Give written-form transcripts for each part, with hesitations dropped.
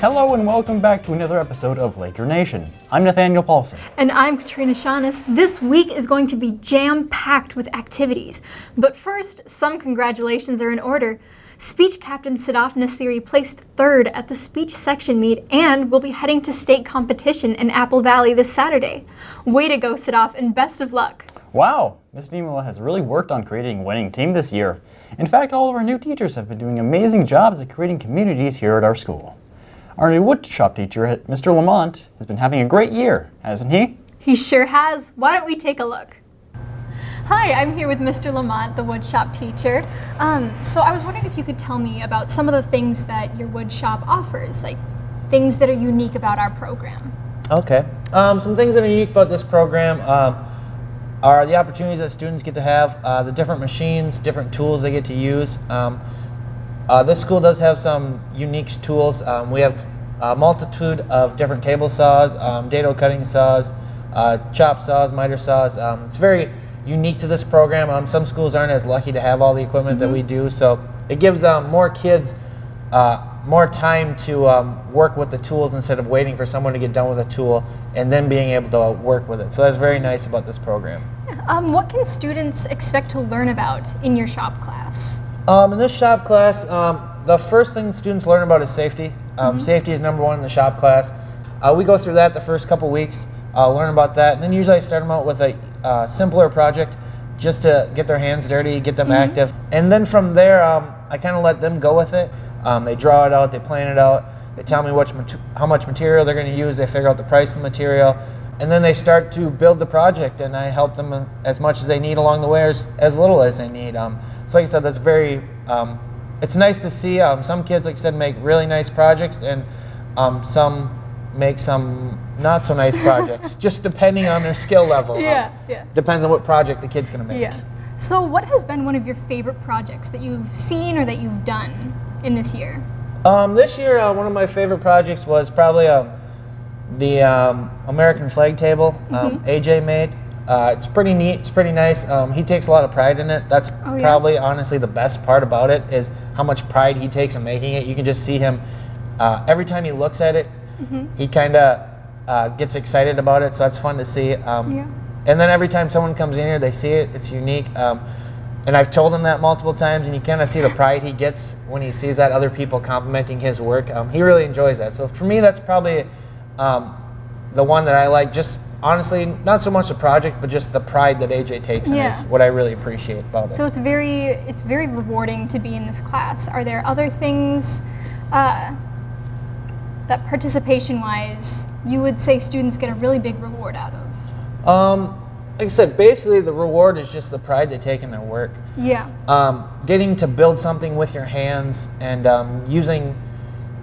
Hello and welcome back to another episode of Laker Nation. I'm Nathaniel Paulson. And I'm Katrina Shaughness. This week is going to be jam-packed with activities. But first, some congratulations are in order. Speech captain Sadaf Nasiri placed third at the speech section meet and will be heading to state competition in Apple Valley this Saturday. Way to go, Sadaf, and best of luck. Wow, Ms. Niemela has really worked on creating a winning team this year. In fact, all of our new teachers have been doing amazing jobs at creating communities here at our school. Our new woodshop teacher, Mr. Lamont, has been having a great year, hasn't he? He sure has. Why don't we take a look? Hi, I'm here with Mr. Lamont, the woodshop teacher. So I was wondering if you could tell me about some of the things that your woodshop offers, like things that are unique about our program. Okay. Some things that are unique about this program are the opportunities that students get to have, the different machines, different tools they get to use. This school does have some unique tools. We have a multitude of different table saws, dado cutting saws, chop saws, miter saws. It's very unique to this program. Some schools aren't as lucky to have all the equipment that we do, so it gives more kids more time to work with the tools instead of waiting for someone to get done with a tool and then being able to work with it. So that's very nice about this program. What can students expect to learn about in your shop class? In this shop class, the first thing students learn about is safety. Safety is number one in the shop class. We go through that the first couple weeks, learn about that, and then usually I start them out with a simpler project just to get their hands dirty, get them active. And then from there, I kind of let them go with it. They draw it out, they plan it out, they tell me how much material they're going to use, they figure out the price of the material, and then they start to build the project, and I help them as much as they need along the way, or as little as they need. So like I said, that's very, it's nice to see some kids, like I said, make really nice projects, and some make some not so nice projects, just depending on their skill level. Depends on what project the kid's going to make. Yeah. So what has been one of your favorite projects that you've seen or that you've done in this year? This year, one of my favorite projects was probably the American flag table AJ made. It's pretty neat, it's pretty nice. He takes a lot of pride in it. That's probably honestly the best part about it is how much pride he takes in making it. You can just see him, every time he looks at it, he kind of gets excited about it, so that's fun to see. And then every time someone comes in here, they see it, it's unique. And I've told him that multiple times, and you kind of see the pride he gets when he sees that other people complimenting his work. He really enjoys that. So for me, that's probably the one that I like. Just honestly, not so much the project, but just the pride that AJ takes in is what I really appreciate about it. So it's very rewarding to be in this class. Are there other things that participation-wise you would say students get a really big reward out of? Like I said, basically the reward is just the pride they take in their work. Getting to build something with your hands and using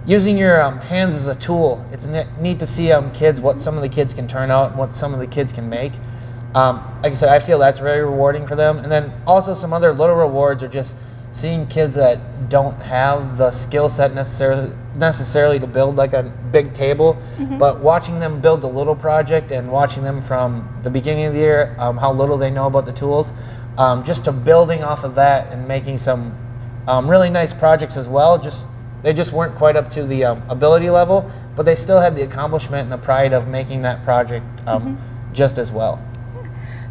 your hands as a tool. It's neat to see what some of the kids can turn out and what some of the kids can make. Like I said, I feel that's very rewarding for them. And then also some other little rewards are just seeing kids that don't have the skill set necessarily to build like a big table, but watching them build a little project and watching them from the beginning of the year, how little they know about the tools, just to building off of that and making some really nice projects as well. They just weren't quite up to the ability level, but they still had the accomplishment and the pride of making that project just as well.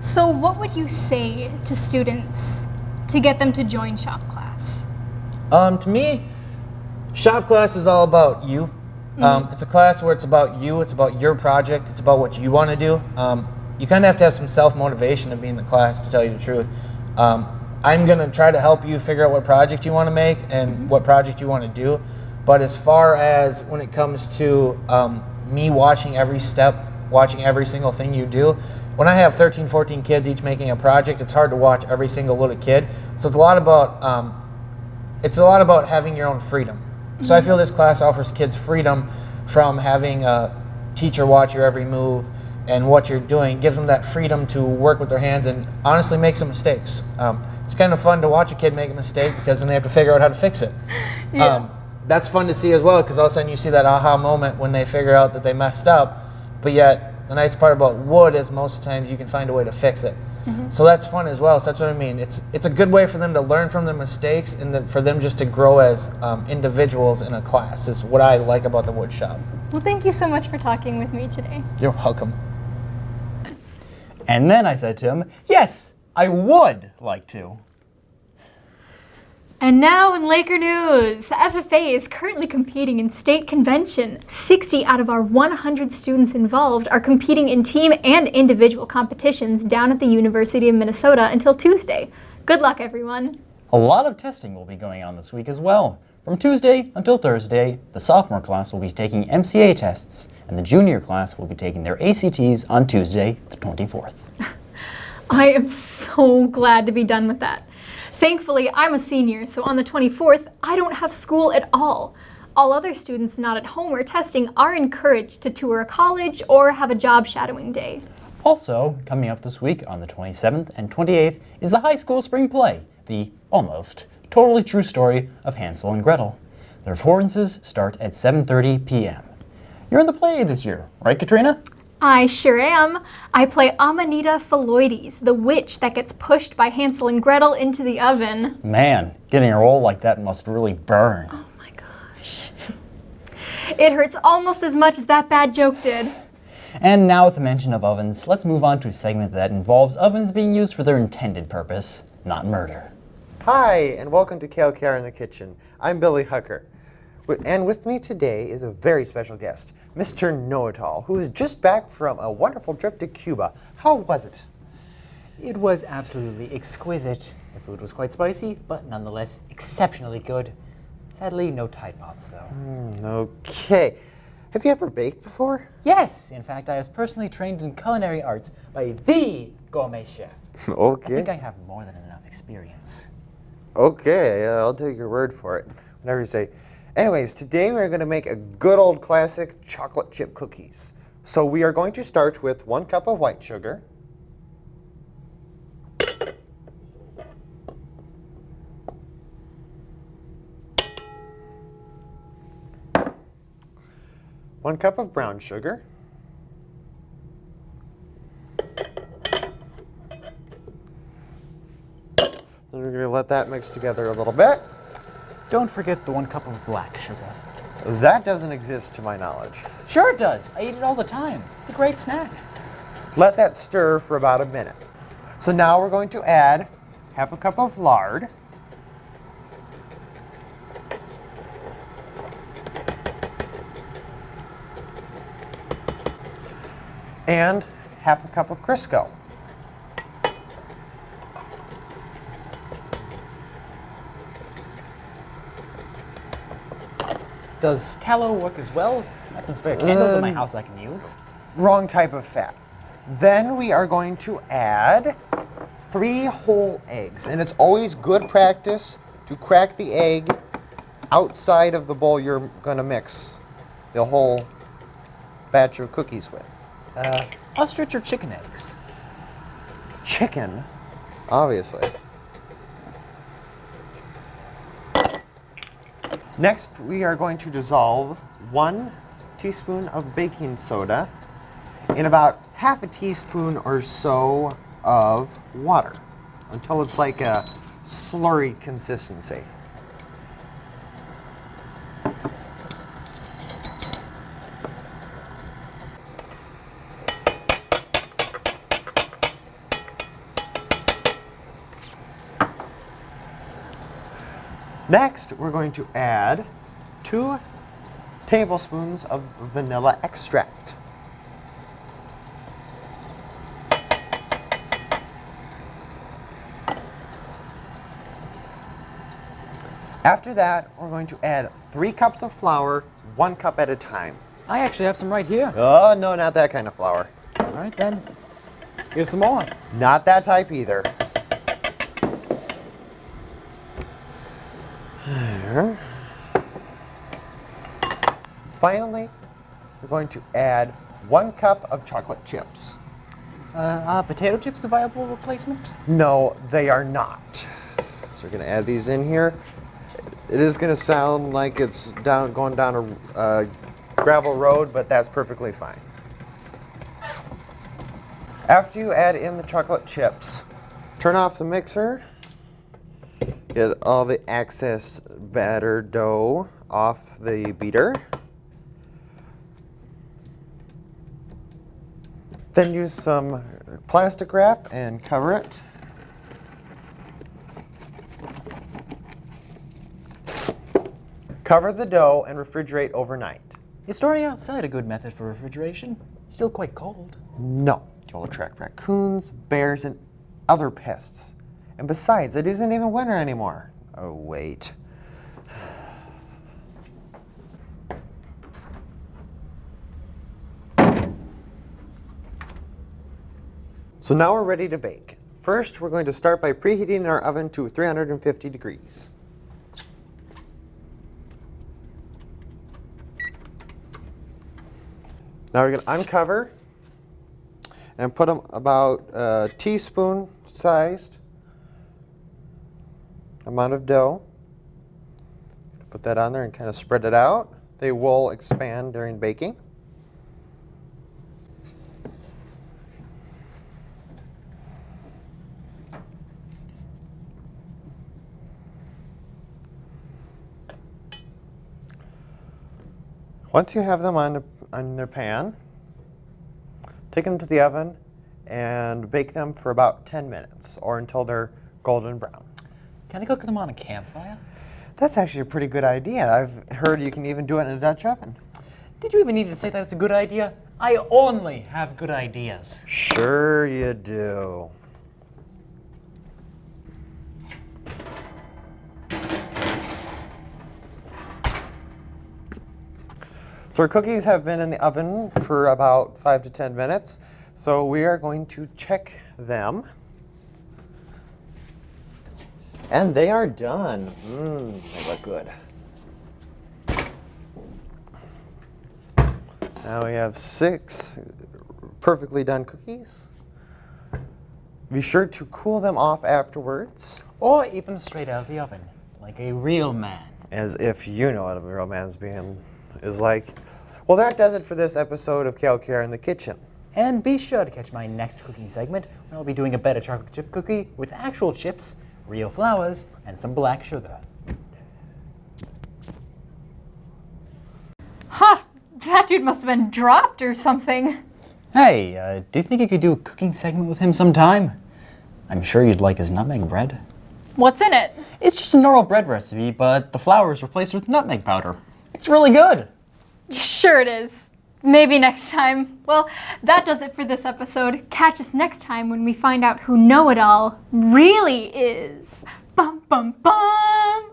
So what would you say to students to get them to join shop class? To me, shop class is all about you. It's a class where it's about you, it's about your project, it's about what you want to do. You kind of have to have some self-motivation to be in the class, to tell you the truth. I'm going to try to help you figure out what project you want to make and what project you want to do. But as far as when it comes to me watching every step, watching every single thing you do, when I have 13, 14 kids each making a project, it's hard to watch every single little kid. So it's a lot about having your own freedom. So I feel this class offers kids freedom from having a teacher watch your every move and what you're doing. Gives them that freedom to work with their hands and honestly make some mistakes. It's kind of fun to watch a kid make a mistake because then they have to figure out how to fix it. That's fun to see as well, because all of a sudden you see that aha moment when they figure out that they messed up, but yet the nice part about wood is most of the times you can find a way to fix it. So that's fun as well. So that's what I mean. It's a good way for them to learn from their mistakes and then for them just to grow as individuals in a class is what I like about the wood shop. Well, thank you so much for talking with me today. You're welcome. And then I said to him, yes, I would like to. And now in Laker news, FFA is currently competing in state convention. 60 out of our 100 students involved are competing in team and individual competitions down at the University of Minnesota until Tuesday. Good luck, everyone. A lot of testing will be going on this week as well. From Tuesday until Thursday, the sophomore class will be taking MCA tests, and the junior class will be taking their ACTs on Tuesday, the 24th. I am so glad to be done with that. Thankfully, I'm a senior, so on the 24th, I don't have school at all. All other students not at home or testing are encouraged to tour a college or have a job shadowing day. Also, coming up this week on the 27th and 28th is the high school spring play, the almost totally true story of Hansel and Gretel. Their performances start at 7:30 p.m. You're in the play this year, right, Katrina? I sure am. I play Amanita Phalloides, the witch that gets pushed by Hansel and Gretel into the oven. Man, getting a role like that must really burn. Oh my gosh. It hurts almost as much as that bad joke did. And now with the mention of ovens, let's move on to a segment that involves ovens being used for their intended purpose, not murder. Hi, and welcome to KLKR in the Kitchen. I'm Billy Hucker. And with me today is a very special guest, Mr. Know-It-All, who is just back from a wonderful trip to Cuba. How was it? It was absolutely exquisite. The food was quite spicy, but nonetheless exceptionally good. Sadly, no Tide Pods, though. Okay. Have you ever baked before? Yes, in fact, I was personally trained in culinary arts by the gourmet chef. I Okay. think I have more than enough experience. Okay, I'll take your word for it. Whatever you say. Anyways, today we're going to make a good old classic chocolate chip cookies. So we are going to start with 1 cup of white sugar. One cup of brown sugar. Then we're going to let that mix together a little bit. Don't forget the 1 cup of black sugar. That doesn't exist to my knowledge. Sure it does. I eat it all the time. It's a great snack. Let that stir for about a minute. So now we're going to add 1/2 cup of lard. And 1/2 cup of Crisco. Does tallow work as well? I have some spare candles in my house I can use. Wrong type of fat. Then we are going to add 3 whole eggs. And it's always good practice to crack the egg outside of the bowl you're going to mix the whole batch of cookies with. Ostrich or chicken eggs? Chicken, obviously. Next, we are going to dissolve 1 teaspoon of baking soda in about 1/2 teaspoon or so of water until it's like a slurry consistency. Next, we're going to add 2 tablespoons of vanilla extract. After that, we're going to add 3 cups of flour, 1 cup at a time. I actually have some right here. Oh, no, not that kind of flour. All right, then. Here's some more. Not that type either. There. Finally, we're going to add 1 cup of chocolate chips. Are potato chips a viable replacement? No, they are not. So we're going to add these in here. It is going to sound like it's going down a gravel road, but that's perfectly fine. After you add in the chocolate chips, turn off the mixer. Get all the excess batter dough off the beater. Then use some plastic wrap and cover it. Cover the dough and refrigerate overnight. Is storing outside a good method for refrigeration? Still quite cold. No, you'll attract raccoons, bears, and other pests. And besides, it isn't even winter anymore. Oh, wait. So now we're ready to bake. First, we're going to start by preheating our oven to 350 degrees. Now we're going to uncover and put them about a teaspoon sized amount of dough. Put that on there and kind of spread it out. They will expand during baking. Once you have them on their pan, take them to the oven and bake them for about 10 minutes or until they're golden brown. Can I cook them on a campfire? That's actually a pretty good idea. I've heard you can even do it in a Dutch oven. Did you even need to say that it's a good idea? I only have good ideas. Sure you do. So our cookies have been in the oven for about 5 to 10 minutes. So we are going to check them. And they are done. They look good. Now we have 6 perfectly done cookies. Be sure to cool them off afterwards. Or even straight out of the oven, like a real man. As if you know what a real man's being is like. Well, that does it for this episode of KLKR in the Kitchen. And be sure to catch my next cooking segment, where I'll be doing a better chocolate chip cookie with actual chips, real flours, and some black sugar. Huh, that dude must have been dropped or something. Hey, do you think you could do a cooking segment with him sometime? I'm sure you'd like his nutmeg bread. What's in it? It's just a normal bread recipe, but the flour is replaced with nutmeg powder. It's really good. Sure it is. Maybe next time. Well, that does it for this episode. Catch us next time when we find out who Know-It-All really is. Bum, bum, bum!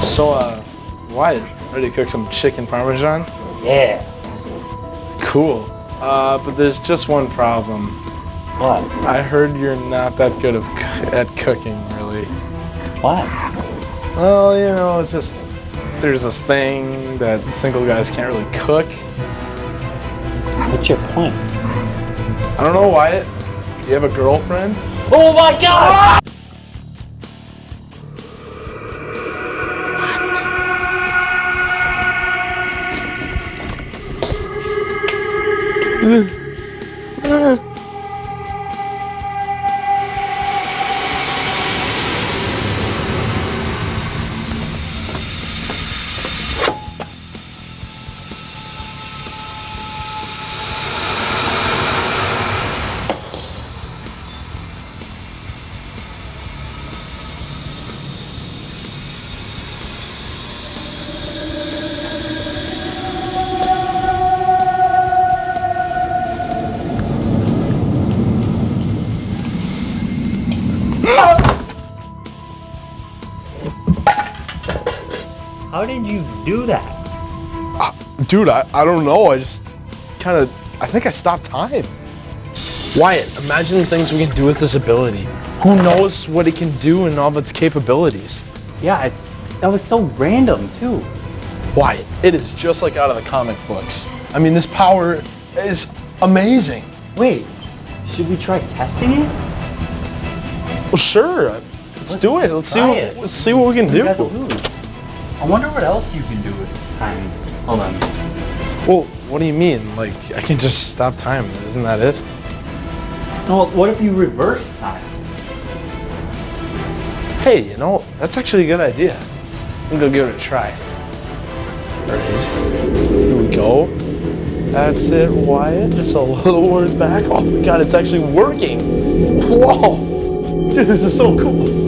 So, Wyatt, ready to cook some chicken parmesan? Yeah. Cool. But there's just one problem. What? I heard you're not that good at cooking, really. What? Well, you know, it's just there's this thing that single guys can't really cook. What's your point? I don't know, Wyatt. Do you have a girlfriend? Oh my God! How did you do that? Dude, I don't know. I just I think I stopped time. Wyatt, imagine the things we can do with this ability. Who knows what it can do and all of its capabilities? Yeah, that was so random too. Wyatt, it is just like out of the comic books. I mean, this power is amazing. Wait, should we try testing it? Well, sure. Let's do it. Let's try it. see what we can do. I wonder what else you can do with time. Hold on. Well, what do you mean? Like, I can just stop time, isn't that it? Oh, what if you reverse time? Hey, you know, that's actually a good idea. I'm gonna go give it a try. Alright, here we go. That's it, Wyatt. Just a little words back. Oh my god, it's actually working! Whoa! Dude, this is so cool.